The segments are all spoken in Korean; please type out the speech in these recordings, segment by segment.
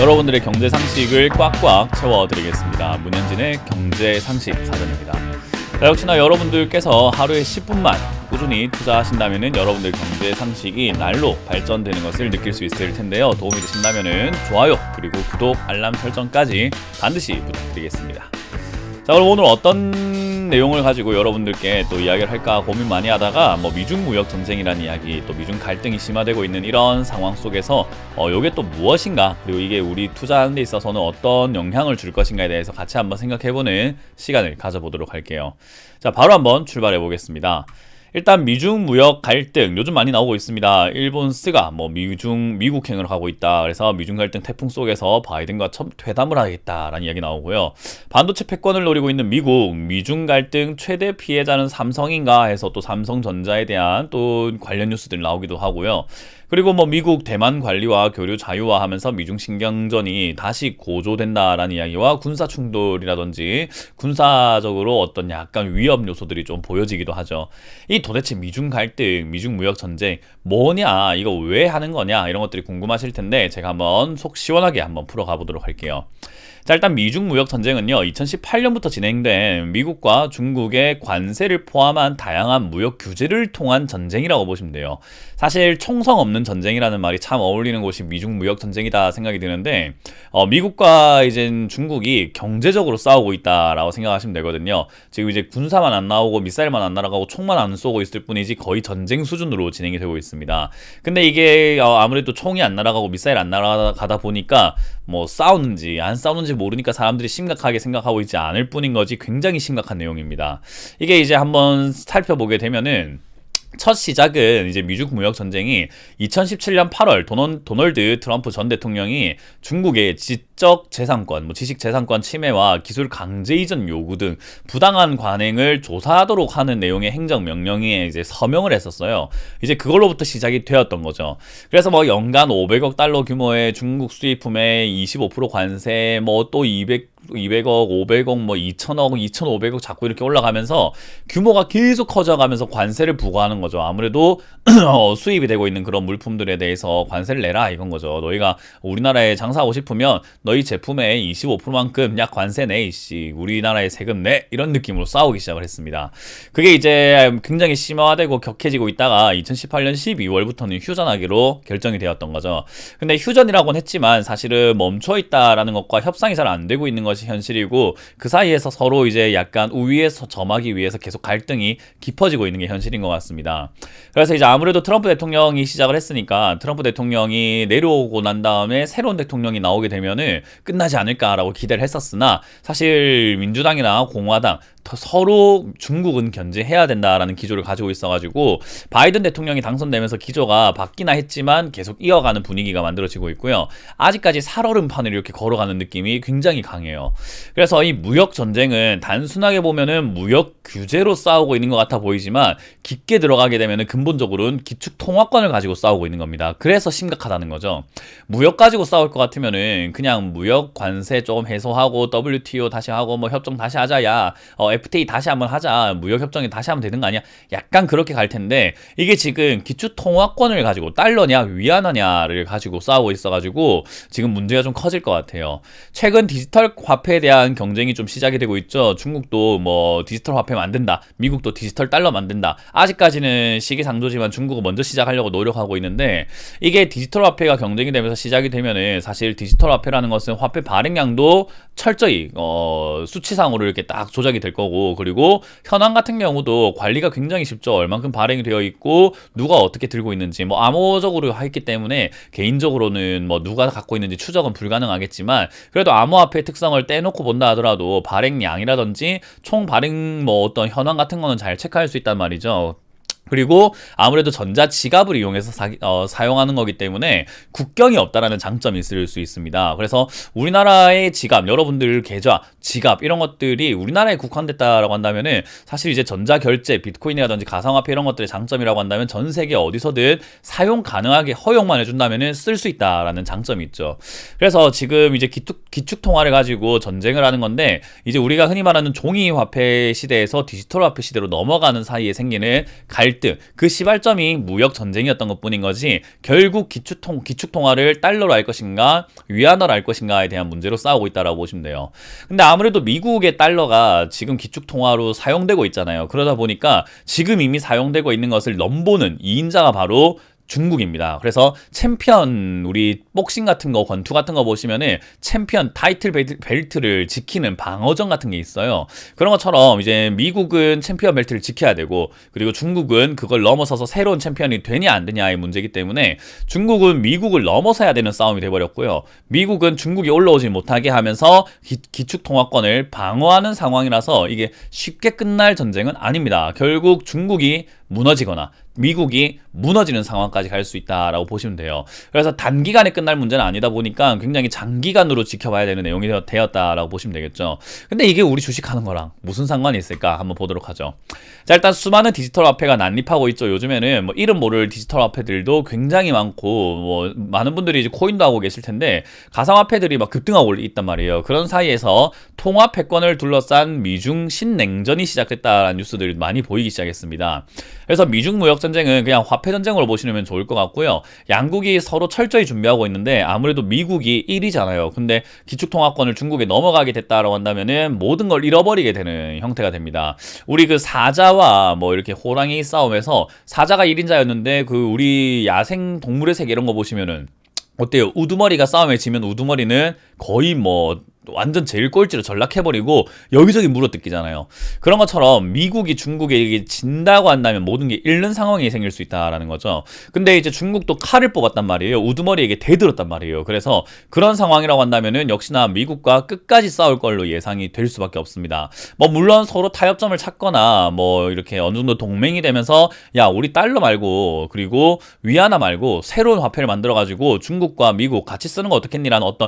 여러분들의 경제 상식을 꽉꽉 채워드리겠습니다. 문현진의 경제 상식 사전입니다. 자, 역시나 여러분들께서 하루에 10분만 꾸준히 투자하신다면 여러분들 경제 상식이 날로 발전되는 것을 느낄 수 있을 텐데요. 도움이 되신다면 좋아요 그리고 구독, 알람 설정까지 반드시 부탁드리겠습니다. 자, 그럼 오늘 어떤 내용을 가지고 여러분들께 또 이야기를 할까 고민 많이 하다가 미중 무역 전쟁이라는 이야기, 또 미중 갈등이 심화되고 있는 이런 상황 속에서 요게 또 무엇인가, 그리고 이게 우리 투자하는 데 있어서는 어떤 영향을 줄 것인가에 대해서 같이 한번 생각해보는 시간을 가져보도록 할게요. 자, 바로 한번 출발해 보겠습니다. 일단 미중 무역 갈등 요즘 많이 나오고 있습니다. 일본 스가 미국행을 하고 있다. 그래서 미중 갈등 태풍 속에서 바이든과 첫 회담을 하겠다라는 이야기 나오고요. 반도체 패권을 노리고 있는 미국, 미중 갈등 최대 피해자는 삼성인가 해서 또 삼성전자에 대한 또 관련 뉴스들 나오기도 하고요. 그리고 미국 대만 관리와 교류 자유화하면서 미중 신경전이 다시 고조된다라는 이야기와 군사 충돌이라든지 군사적으로 어떤 약간 위험 요소들이 좀 보여지기도 하죠. 이 도대체 미중 갈등, 미중 무역 전쟁 뭐냐, 이거 왜 하는 거냐, 이런 것들이 궁금하실 텐데 제가 한번 속 시원하게 한번 풀어가 보도록 할게요. 자, 일단 미중 무역 전쟁은요, 2018년부터 진행된 미국과 중국의 관세를 포함한 다양한 무역 규제를 통한 전쟁이라고 보시면 돼요. 사실 총성 없는 전쟁이라는 말이 참 어울리는 곳이 미중 무역 전쟁이다 생각이 드는데, 미국과 이제 중국이 경제적으로 싸우고 있다라고 생각하시면 되거든요. 지금 이제 군사만 안 나오고 미사일만 안 날아가고 총만 안 쏘고 있을 뿐이지 거의 전쟁 수준으로 진행이 되고 있습니다. 근데 이게 아무래도 총이 안 날아가고 미사일 안 날아가다 보니까 싸우는지 안 싸우는지 모르니까 사람들이 심각하게 생각하고 있지 않을 뿐인 거지 굉장히 심각한 내용입니다. 이게 이제 한번 살펴보게 되면은 첫 시작은 이제 미중 무역 전쟁이 2017년 8월 도널드 트럼프 전 대통령이 중국의 지적 재산권, 지식 재산권 침해와 기술 강제 이전 요구 등 부당한 관행을 조사하도록 하는 내용의 행정 명령에 이제 서명을 했었어요. 이제 그걸로부터 시작이 되었던 거죠. 그래서 연간 500억 달러 규모의 중국 수입품에 25% 관세, 또 200억, 500억, 2천억, 2,500억 자꾸 이렇게 올라가면서 규모가 계속 커져가면서 관세를 부과하는 거죠. 아무래도 수입이 되고 있는 그런 물품들에 대해서 관세를 내라 이건 거죠. 너희가 우리나라에 장사하고 싶으면 너희 제품에 25%만큼 약 관세 내, 우리나라에 세금 내, 이런 느낌으로 싸우기 시작을 했습니다. 그게 이제 굉장히 심화되고 격해지고 있다가 2018년 12월부터는 휴전하기로 결정이 되었던 거죠. 근데 휴전이라고는 했지만 사실은 멈춰 있다라는 것과 협상이 잘 안 되고 있는 것이 현실이고, 그 사이에서 서로 이제 약간 우위에서 점하기 위해서 계속 갈등이 깊어지고 있는 게 현실인 것 같습니다. 그래서 이제 아무래도 트럼프 대통령이 시작을 했으니까 트럼프 대통령이 내려오고 난 다음에 새로운 대통령이 나오게 되면은 끝나지 않을까라고 기대를 했었으나, 사실 민주당이나 공화당 서로 중국은 견제해야 된다라는 기조를 가지고 있어가지고 바이든 대통령이 당선되면서 기조가 바뀌나 했지만 계속 이어가는 분위기가 만들어지고 있고요. 아직까지 살얼음판을 이렇게 걸어가는 느낌이 굉장히 강해요. 그래서 이 무역 전쟁은 단순하게 보면은 무역 규제로 싸우고 있는 것 같아 보이지만 깊게 들어가게 되면은 근본적으로는 기축 통화권을 가지고 싸우고 있는 겁니다. 그래서 심각하다는 거죠. 무역 가지고 싸울 것 같으면은 그냥 무역 관세 좀 해소하고 WTO 다시 하고 협정 다시 하자, 야 FTA 다시 한번 하자, 무역협정이 다시 하면 되는 거 아니야? 약간 그렇게 갈 텐데, 이게 지금 기축통화권을 가지고 달러냐 위안화냐를 가지고 싸우고 있어가지고 지금 문제가 좀 커질 것 같아요. 최근 디지털 화폐에 대한 경쟁이 좀 시작이 되고 있죠. 중국도 디지털 화폐 만든다, 미국도 디지털 달러 만든다. 아직까지는 시기상조지만 중국은 먼저 시작하려고 노력하고 있는데, 이게 디지털 화폐가 경쟁이 되면서 시작이 되면은 사실 디지털 화폐라는 것은 화폐 발행량도 철저히 수치상으로 이렇게 딱 조작이 될 거고, 그리고 현황 같은 경우도 관리가 굉장히 쉽죠. 얼만큼 발행이 되어 있고 누가 어떻게 들고 있는지 암호적으로 했기 때문에 개인적으로는 누가 갖고 있는지 추적은 불가능하겠지만, 그래도 암호화폐의 특성을 떼놓고 본다 하더라도 발행량이라든지 총 발행 어떤 현황 같은 거는 잘 체크할 수 있단 말이죠. 그리고 아무래도 전자지갑을 이용해서 사용하는 거기 때문에 국경이 없다라는 장점이 있을 수 있습니다. 그래서 우리나라의 지갑, 여러분들 계좌, 지갑 이런 것들이 우리나라에 국한됐다라고 한다면은 사실 이제 전자결제, 비트코인이라든지 가상화폐 이런 것들의 장점이라고 한다면 전 세계 어디서든 사용 가능하게 허용만 해준다면은 쓸 수 있다라는 장점이 있죠. 그래서 지금 이제 기축 통화를 가지고 전쟁을 하는 건데, 이제 우리가 흔히 말하는 종이 화폐 시대에서 디지털 화폐 시대로 넘어가는 사이에 생기는 갈등, 갈등, 그 시발점이 무역 전쟁이었던 것뿐인 거지 결국 기축통화를 달러로 할 것인가 위안화로 할 것인가에 대한 문제로 싸우고 있다라고 보시면 돼요. 근데 아무래도 미국의 달러가 지금 기축통화로 사용되고 있잖아요. 그러다 보니까 지금 이미 사용되고 있는 것을 넘보는 이인자가 바로 중국입니다. 그래서 챔피언 우리 복싱 같은 거 권투 같은 거 보시면은 챔피언 타이틀 벨트를 지키는 방어전 같은 게 있어요. 그런 것처럼 이제 미국은 챔피언 벨트를 지켜야 되고 그리고 중국은 그걸 넘어서서 새로운 챔피언이 되냐 안 되냐의 문제이기 때문에 중국은 미국을 넘어서야 되는 싸움이 돼버렸고요. 미국은 중국이 올라오지 못하게 하면서 기축통화권을 방어하는 상황이라서 이게 쉽게 끝날 전쟁은 아닙니다. 결국 중국이 무너지거나 미국이 무너지는 상황까지 갈 수 있다라고 보시면 돼요. 그래서 단기간에 끝날 문제는 아니다 보니까 굉장히 장기간으로 지켜봐야 되는 내용이 되었다라고 보시면 되겠죠. 근데 이게 우리 주식하는 거랑 무슨 상관이 있을까 한번 보도록 하죠. 자, 일단 수많은 디지털 화폐가 난립하고 있죠. 요즘에는 뭐 이름 모를 디지털 화폐들도 굉장히 많고 뭐 많은 분들이 이제 코인도 하고 계실 텐데 가상화폐들이 막 급등하고 있단 말이에요. 그런 사이에서 통화 패권을 둘러싼 미중 신냉전이 시작됐다라는 뉴스들이 많이 보이기 시작했습니다. 그래서 미중 무역 전쟁은 그냥 화폐 전쟁으로 보시면 좋을 것 같고요. 양국이 서로 철저히 준비하고 있는데 아무래도 미국이 1위잖아요. 근데 기축통화권을 중국에 넘어가게 됐다라고 한다면은 모든 걸 잃어버리게 되는 형태가 됩니다. 우리 그 사자와 뭐 이렇게 호랑이 싸움에서 사자가 1인자였는데 그 우리 야생 동물의 세계 이런 거 보시면은 어때요? 우두머리가 싸움에 지면 우두머리는 거의 뭐 완전 제일 꼴찌로 전락해버리고 여기저기 물어뜯기잖아요. 그런 것처럼 미국이 중국에게 진다고 한다면 모든 게 잃는 상황이 생길 수 있다라는 거죠. 근데 이제 중국도 칼을 뽑았단 말이에요. 우두머리에게 대들었단 말이에요. 그래서 그런 상황이라고 한다면은 역시나 미국과 끝까지 싸울 걸로 예상이 될 수밖에 없습니다. 뭐 물론 서로 타협점을 찾거나 뭐 이렇게 어느 정도 동맹이 되면서 야 우리 달러 말고 그리고 위안화 말고 새로운 화폐를 만들어가지고 중국과 미국 같이 쓰는 거 어떻겠니라는 어떤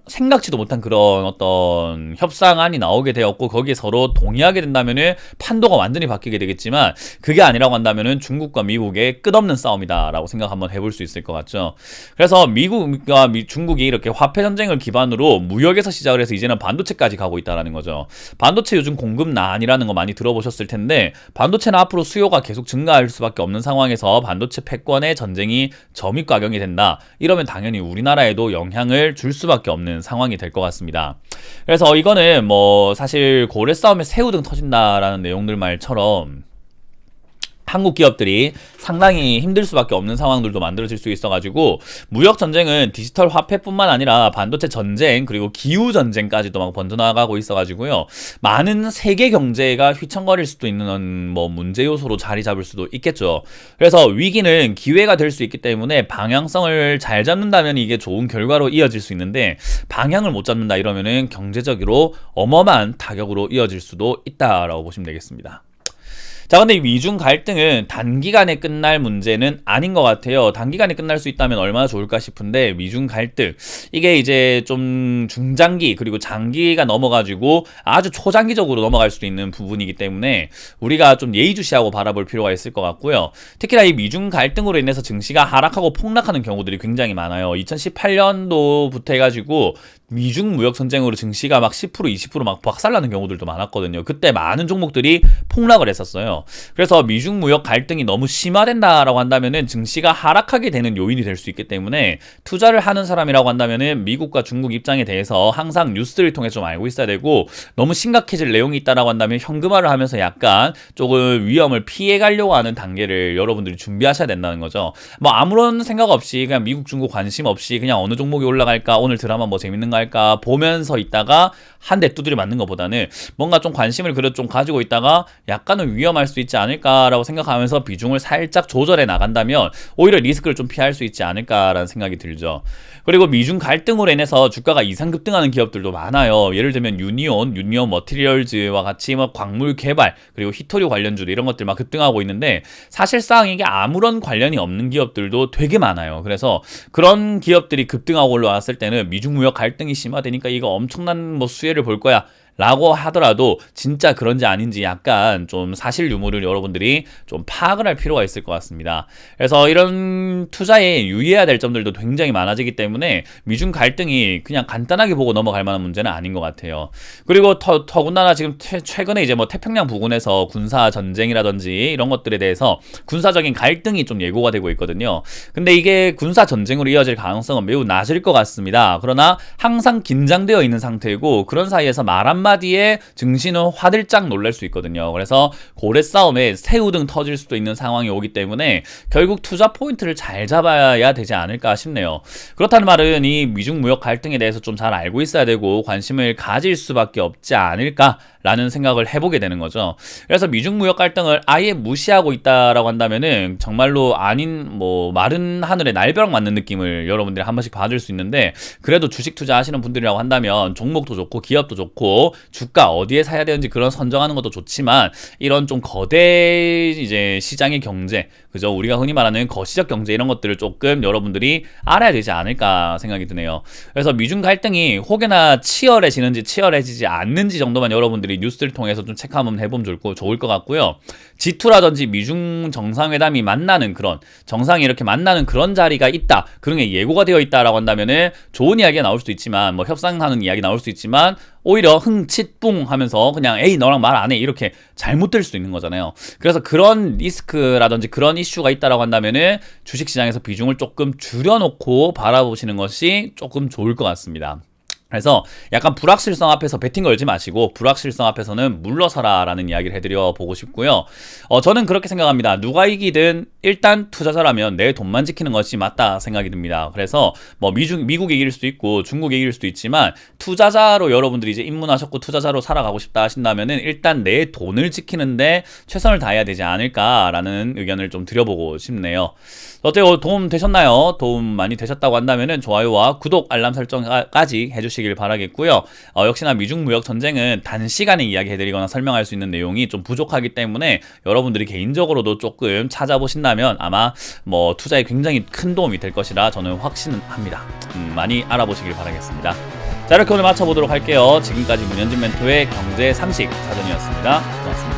생각지도 못한 그런 어떤 협상안이 나오게 되었고 거기에 서로 동의하게 된다면은 판도가 완전히 바뀌게 되겠지만 그게 아니라고 한다면은 중국과 미국의 끝없는 싸움이다라고 생각 한번 해볼 수 있을 것 같죠. 그래서 미국과 중국이 이렇게 화폐 전쟁을 기반으로 무역에서 시작을 해서 이제는 반도체까지 가고 있다라는 거죠. 반도체 요즘 공급난이라는 거 많이 들어보셨을 텐데 반도체는 앞으로 수요가 계속 증가할 수밖에 없는 상황에서 반도체 패권의 전쟁이 점입가경이 된다. 이러면 당연히 우리나라에도 영향을 줄 수밖에 없는 상황이 될 것 같습니다. 그래서 이거는 뭐 사실 고래 싸움에 새우등 터진다라는 내용들 말처럼 한국 기업들이 상당히 힘들 수밖에 없는 상황들도 만들어질 수 있어가지고 무역 전쟁은 디지털 화폐뿐만 아니라 반도체 전쟁 그리고 기후 전쟁까지도 막 번져나가고 있어가지고요 많은 세계 경제가 휘청거릴 수도 있는 뭐 문제 요소로 자리 잡을 수도 있겠죠. 그래서 위기는 기회가 될 수 있기 때문에 방향성을 잘 잡는다면 이게 좋은 결과로 이어질 수 있는데 방향을 못 잡는다 이러면은 경제적으로 어마어마한 타격으로 이어질 수도 있다라고 보시면 되겠습니다. 자, 근데 이 미중 갈등은 단기간에 끝날 문제는 아닌 것 같아요. 단기간에 끝날 수 있다면 얼마나 좋을까 싶은데 미중 갈등 이게 이제 좀 중장기 그리고 장기가 넘어가지고 아주 초장기적으로 넘어갈 수도 있는 부분이기 때문에 우리가 좀 예의주시하고 바라볼 필요가 있을 것 같고요. 특히나 이 미중 갈등으로 인해서 증시가 하락하고 폭락하는 경우들이 굉장히 많아요. 2018년도부터 해가지고 미중 무역 전쟁으로 증시가 막 10% 20% 박살나는 경우들도 많았거든요. 그때 많은 종목들이 폭락을 했었어요. 그래서 미중 무역 갈등이 너무 심화된다라고 한다면은 증시가 하락하게 되는 요인이 될 수 있기 때문에 투자를 하는 사람이라고 한다면은 미국과 중국 입장에 대해서 항상 뉴스를 통해 좀 알고 있어야 되고 너무 심각해질 내용이 있다라고 한다면 현금화를 하면서 약간 조금 위험을 피해 가려고 하는 단계를 여러분들이 준비하셔야 된다는 거죠. 뭐 아무런 생각 없이 그냥 미국 중국 관심 없이 그냥 어느 종목이 올라갈까 오늘 드라마 뭐 재밌는 거 할까 보면서 있다가 한 대 두드려 맞는 것보다는 뭔가 좀 관심을 그래도 좀 가지고 있다가 약간은 위험할 수 있지 않을까라고 생각하면서 비중을 살짝 조절해 나간다면 오히려 리스크를 좀 피할 수 있지 않을까라는 생각이 들죠. 그리고 미중 갈등으로 인해서 주가가 이상급등하는 기업들도 많아요. 예를 들면 유니온 머티리얼즈와 같이 뭐 광물 개발 그리고 히토류 관련주도 이런 것들 막 급등하고 있는데 사실상 이게 아무런 관련이 없는 기업들도 되게 많아요. 그래서 그런 기업들이 급등하고 올라왔을 때는 미중 무역 갈등이 심화되니까 이거 엄청난 뭐 수혜를 볼 거야 라고 하더라도 진짜 그런지 아닌지 약간 좀 사실 유무를 여러분들이 좀 파악을 할 필요가 있을 것 같습니다. 그래서 이런 투자에 유의해야 될 점들도 굉장히 많아지기 때문에 미중 갈등이 그냥 간단하게 보고 넘어갈 만한 문제는 아닌 것 같아요. 그리고 더군다나 지금 최근에 이제 뭐 태평양 부근에서 군사 전쟁이라든지 이런 것들에 대해서 군사적인 갈등이 좀 예고가 되고 있거든요. 근데 이게 군사 전쟁으로 이어질 가능성은 매우 낮을 것 같습니다. 그러나 항상 긴장되어 있는 상태이고 그런 사이에서 말 한마디에 증시는 화들짝 놀랄 수 있거든요. 그래서 고래 싸움에 새우등 터질 수도 있는 상황이 오기 때문에 결국 투자 포인트를 잘 잡아야 되지 않을까 싶네요. 그렇다는 말은 이 미중 무역 갈등에 대해서 좀 잘 알고 있어야 되고 관심을 가질 수밖에 없지 않을까라는 생각을 해보게 되는 거죠. 그래서 미중 무역 갈등을 아예 무시하고 있다라고 한다면은 정말로 아닌 뭐 마른 하늘에 날벼락 맞는 느낌을 여러분들이 한 번씩 받을 수 있는데, 그래도 주식 투자하시는 분들이라고 한다면 종목도 좋고 기업도 좋고 주가 어디에 사야 되는지 그런 선정하는 것도 좋지만 이런 좀 거대 이제 시장의 경제, 그죠? 우리가 흔히 말하는 거시적 경제 이런 것들을 조금 여러분들이 알아야 되지 않을까 생각이 드네요. 그래서 미중 갈등이 혹여나 치열해지는지 치열해지지 않는지 정도만 여러분들이 뉴스를 통해서 좀 체크 한번 해보면 좋을 것 같고요. G2라든지 미중 정상회담이 만나는 그런, 정상이 이렇게 만나는 그런 자리가 있다, 그런 게 예고가 되어 있다라고 한다면은 좋은 이야기가 나올 수도 있지만, 뭐 협상하는 이야기 나올 수도 있지만 오히려 흥칫뿡 하면서 그냥 에이 너랑 말 안 해 이렇게 잘못될 수도 있는 거잖아요. 그래서 그런 리스크라든지 그런 이슈가 있다라고 한다면은 주식시장에서 비중을 조금 줄여놓고 바라보시는 것이 조금 좋을 것 같습니다. 그래서 약간 불확실성 앞에서 베팅 걸지 마시고 불확실성 앞에서는 물러서라라는 이야기를 해드려 보고 싶고요. 저는 그렇게 생각합니다. 누가 이기든 일단 투자자라면 내 돈만 지키는 것이 맞다 생각이 듭니다. 그래서 뭐 미국이 이길 수도 있고 중국이 이길 수도 있지만 투자자로 여러분들이 이제 입문하셨고 투자자로 살아가고 싶다 하신다면은 일단 내 돈을 지키는데 최선을 다해야 되지 않을까라는 의견을 좀 드려보고 싶네요. 어때요? 도움 되셨나요? 도움 많이 되셨다고 한다면은 좋아요와 구독, 알람 설정까지 해주시길 바라겠고요. 역시나 미중 무역 전쟁은 단시간에 이야기해드리거나 설명할 수 있는 내용이 좀 부족하기 때문에 여러분들이 개인적으로도 조금 찾아보신다면 아마 뭐 투자에 굉장히 큰 도움이 될 것이라 저는 확신합니다. 많이 알아보시길 바라겠습니다. 자, 이렇게 오늘 마쳐보도록 할게요. 지금까지 문현진 멘토의 경제 상식 사전이었습니다. 고맙습니다.